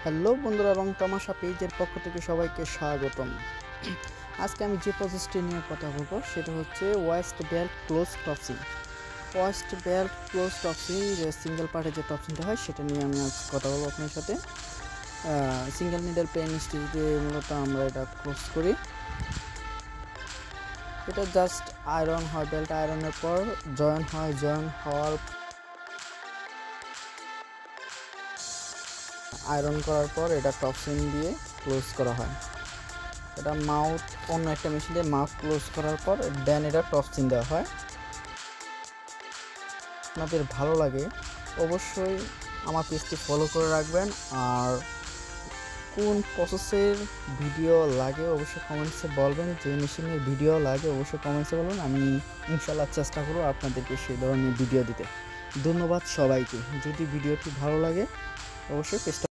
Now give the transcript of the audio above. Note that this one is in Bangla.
হ্যালো বন্ধুরা, রং তামাশা পেজের পক্ষ থেকে সবাইকে স্বাগতম। আজকে আমি যে প্রসেসটি নিয়ে কথা বলবো সেটা হচ্ছে ওয়েস্ট বেল্ট ক্লোজ টপসিং। ওয়েস্ট বেল্ট ক্লোজ টপসিং, যে সিঙ্গেল পার্টে যে টপসিংটা হয় সেটা নিয়ে আমি আজ কথা বলবো আপনার সাথে। সিঙ্গেল নিডেল পেন স্টিচ দিয়ে মূলত আমরা এটা ক্লোজ করি। এটা জাস্ট আয়রন হয়, বেল্ট আয়রনের পর জয়েন হয়, জয়েন হওয়ার আয়রন করার পর এটা টপসিং দিয়ে ক্লোজ করা হয়। এটা মাউথ অন্য একটা মেশিন দিয়ে মাউথ ক্লোজ করার পর দেন এটা টপসিং দেওয়া হয়। আপনাদের ভালো লাগে অবশ্যই আমার পেজটি ফলো করে রাখবেন। আর কোন প্রসেসের ভিডিও লাগে অবশ্যই কমেন্টসে বলবেন, যে মেশিনের ভিডিও লাগে অবশ্যই কমেন্টসে বলবেন। আমি ইনশাল্লাহ চেষ্টা করব আপনাদেরকে সেই ধরনের ভিডিও দিতে। ধন্যবাদ সবাইকে। যদি ভিডিওটি ভালো লাগে অবশ্যই পেজটা